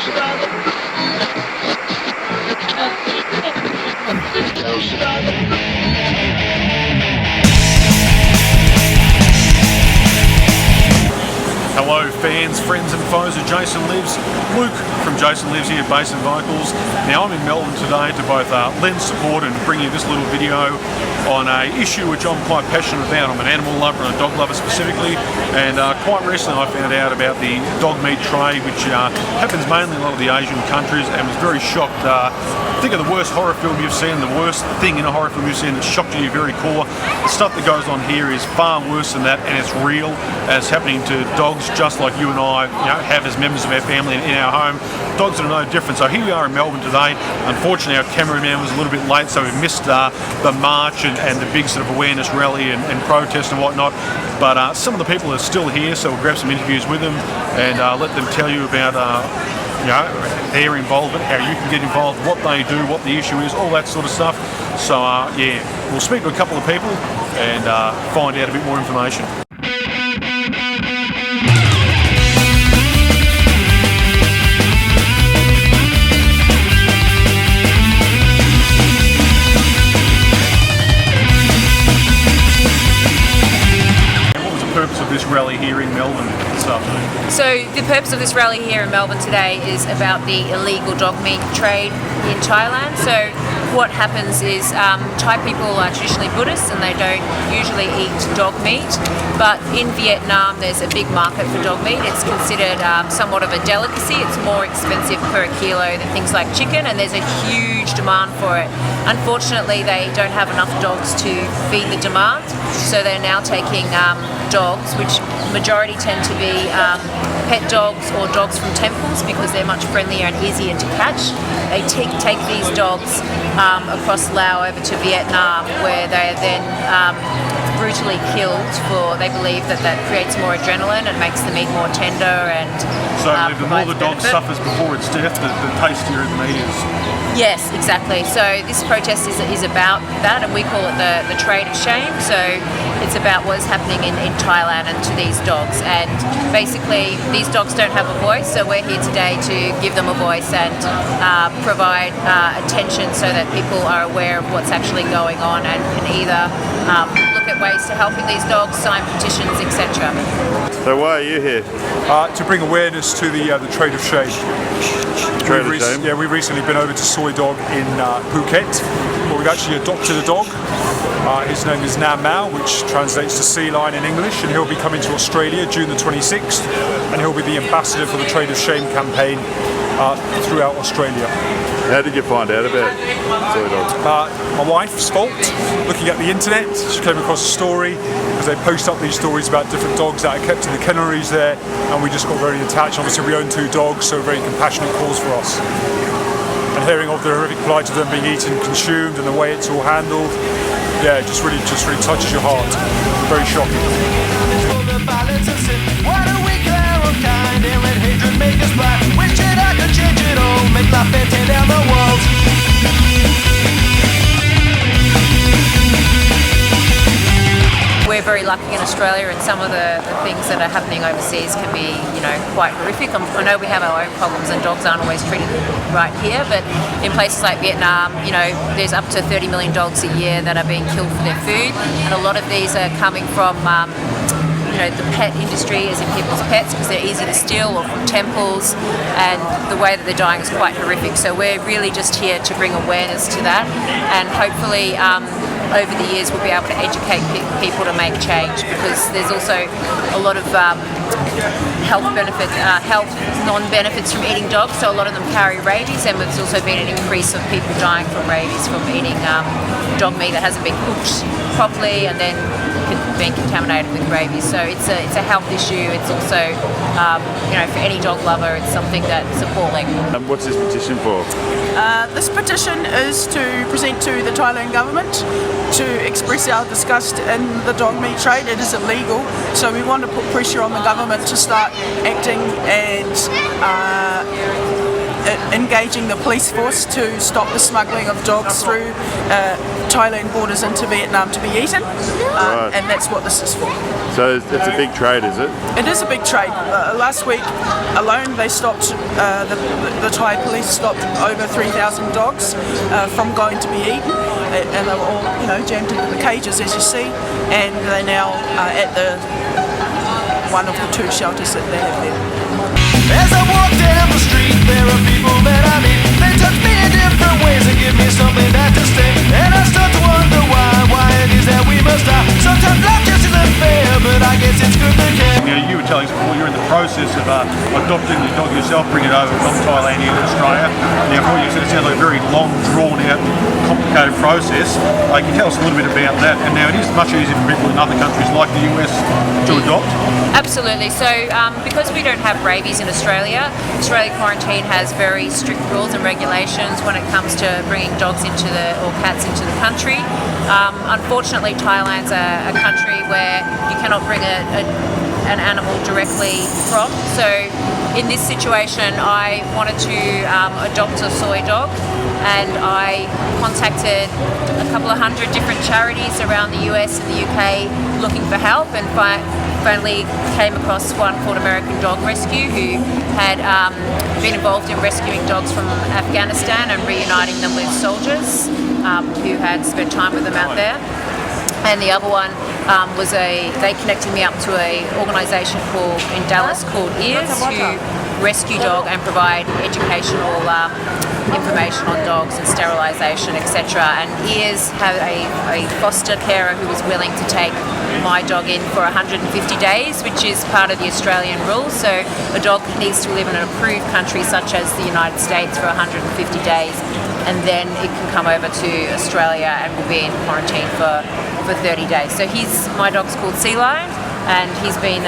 Hello fans, friends and foes of Jason Lives. Luke from Jason Lives here, Basin Vocals. Now I'm in Melbourne today to both lend support and bring you this little video on a issue which I'm quite passionate about. I'm an animal lover and a dog lover specifically, and quite recently I found out about the dog meat trade, which happens mainly in a lot of the Asian countries, and was very shocked. Think of the worst horror film you've seen, the worst thing in a horror film you've seen that shocked you to your very core. The stuff that goes on here is far worse than that, and it's real, and it's happening to dogs just like you and I have as members of our family in our home. Dogs are no different. So here we are in Melbourne today. Unfortunately our cameraman was a little bit late, so we missed the march and the big sort of awareness rally and protest and whatnot. But some of the people are still here, so we'll grab some interviews with them and let them tell you about their involvement, how you can get involved, what they do, what the issue is, all that sort of stuff. So yeah, we'll speak to a couple of people and find out a bit more information. Purpose of this rally here in Melbourne and stuff? So the purpose of this rally here in Melbourne today is about the illegal dog meat trade in Thailand. So what happens is Thai people are traditionally Buddhist and they don't usually eat dog meat, but in Vietnam there's a big market for dog meat. It's considered somewhat of a delicacy. It's more expensive per kilo than things like chicken, and there's a huge demand for it. Unfortunately they don't have enough dogs to feed the demand, so they're now taking dogs, which majority tend to be pet dogs or dogs from temples because they're much friendlier and easier to catch. They take these dogs across Laos over to Vietnam, where they are then brutally killed for, they believe that creates more adrenaline and makes the meat more tender and so the more the dog suffers before its death, the tastier the meat is. Yes, exactly. So this protest is about that, and we call it the trade of shame. So it's about what is happening in Thailand and to these dogs. And basically, these dogs don't have a voice, so we're here today to give them a voice and provide attention so that people are aware of what's actually going on and can either look at ways to helping these dogs, sign petitions, etc. So why are you here? To bring awareness to the trade of shame. Yeah, we've recently been over to Soi Dog in Phuket, where we've actually adopted a dog. His name is Nam Mao, which translates to sea lion in English, and he'll be coming to Australia June the 26th, and he'll be the ambassador for the Trade of Shame campaign throughout Australia. How did you find out about Soi Dog? My wife's fault, looking at the internet. She came across a story because they post up these stories about different dogs that are kept in the kennelries there, and we just got very attached. Obviously we own 2 dogs, so a very compassionate cause for us. And hearing of the horrific plight of them being eaten, consumed, and the way it's all handled, yeah, it just really touches your heart. Very shocking. We're very lucky in Australia, and some of the things that are happening overseas can be, quite horrific. I know we have our own problems and dogs aren't always treated right here, but in places like Vietnam, there's up to 30 million dogs a year that are being killed for their food, and a lot of these are coming from the pet industry, as in people's pets, because they're easy to steal, or from temples, and the way that they're dying is quite horrific. So we're really just here to bring awareness to that, and hopefully over the years we'll be able to educate people to make change, because there's also a lot of health non-benefits from eating dogs. So a lot of them carry rabies, and there's also been an increase of people dying from rabies from eating dog meat that hasn't been cooked properly and then being contaminated with rabies. So it's a health issue. It's also for any dog lover, it's something that's appalling. And what's this petition for? This petition is to present to the Thailand government to express our disgust in the dog meat trade. It is illegal, so we want to put pressure on the government to start acting and engaging the police force to stop the smuggling of dogs through Thailand borders into Vietnam to be eaten, and that's what this is for. So it's a big trade, is it? It is a big trade. Last week alone, they stopped. The Thai police stopped over 3,000 dogs from going to be eaten, and they were all, jammed into the cages, as you see. And they're now at one of the 2 shelters that they have there. As I walk down the street, there are people that I meet. They touch me in different ways and give me something that to stay. And I start to wonder why it is that we must die. Sometimes life just isn't fair, but I guess it's good to care. You were telling us before you're in the process of adopting the dog yourself, bringing it over from Thailand into Australia. Now, for you, it sounds like a very long, drawn-out, complicated process. Can you tell us a little bit about that? And now it is much easier for people in other countries like the US to adopt. Absolutely. So because we don't have rabies in Australia quarantine has very strict rules and regulations when it comes to bringing dogs or cats into the country. Unfortunately, Thailand's a country where you cannot bring an animal directly from. So in this situation, I wanted to adopt a Soi Dog, and I contacted a couple of hundred different charities around the US and the UK looking for help, and finally came across one called American Dog Rescue, who had been involved in rescuing dogs from Afghanistan and reuniting them with soldiers who had spent time with them out there. And the other one they connected me up to an organisation in Dallas called EARS, who rescue dog and provide educational information on dogs and sterilisation, etc. And EARS had a foster carer who was willing to take my dog in for 150 days, which is part of the Australian rules. So a dog needs to live in an approved country such as the United States for 150 days, and then it can come over to Australia and will be in quarantine for 30 days. So my dog's called Sea Lion, and he's been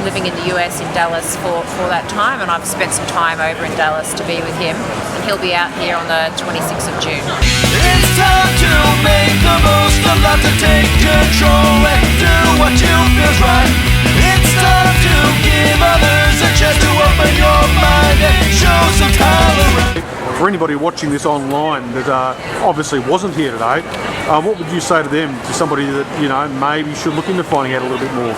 living in the US in Dallas for that time, and I've spent some time over in Dallas to be with him, and he'll be out here on the 26th of June. It's time to make the most of life, to take control and do what you feels right. It's time to give others a chance to open your mind and show some tolerance. For anybody watching this online that obviously wasn't here today, what would you say to them, to somebody that maybe should look into finding out a little bit more?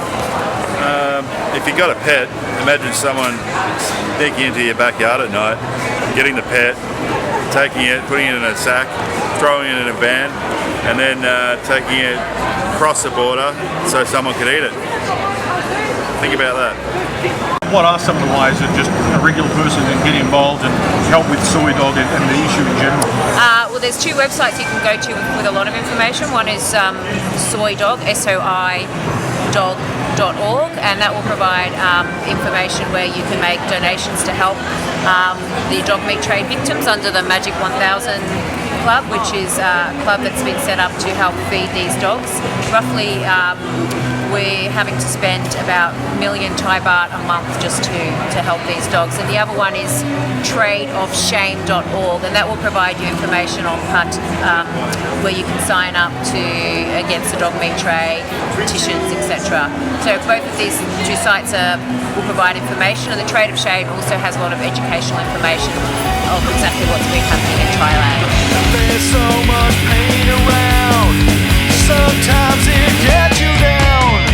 If you got a pet, imagine someone sneaking into your backyard at night, getting the pet, taking it, putting it in a sack, throwing it in a van, and then taking it across the border so someone could eat it. Think about that. What are some of the ways that just a regular person can get involved and help with Soi Dog and the issue in general? Well, there's 2 websites you can go to with a lot of information. One is Soi Dog, SOI dog.org, and that will provide information where you can make donations to help the dog meat trade victims under the Magic 1000 Club, which is a club that's been set up to help feed these dogs. Roughly, we're having to spend about $1 million Thai baht a month just to help these dogs. And the other one is tradeofshame.org, and that will provide you information on where you can sign up against the dog meat trade, petitions, etc. So both of these 2 sites will provide information, and the Trade of Shame also has a lot of educational information of exactly what's been happening in Thailand. There's so much pain around, sometimes it gets you down,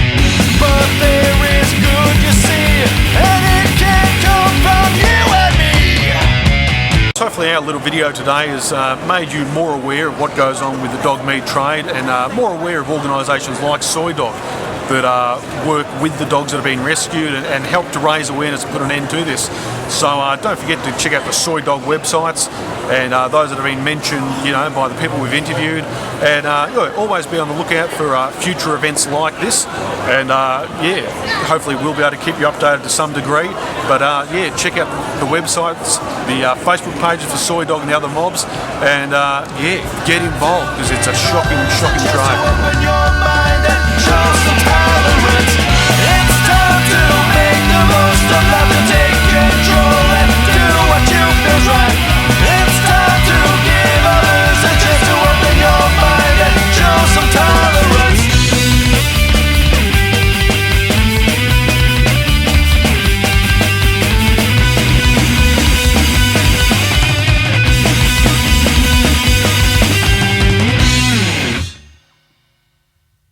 but there is good you see, and it can come from you and me. So hopefully our little video today has made you more aware of what goes on with the dog meat trade, and more aware of organisations like Soi Dog that work with the dogs that have been rescued and help to raise awareness and put an end to this. So don't forget to check out the Soi Dog websites and those that have been mentioned, by the people we've interviewed, and always be on the lookout for future events like this. And hopefully we'll be able to keep you updated to some degree. But check out the websites, the Facebook pages for Soi Dog and the other mobs, and get involved, because it's a shocking trade. Open your mind and show some tolerance.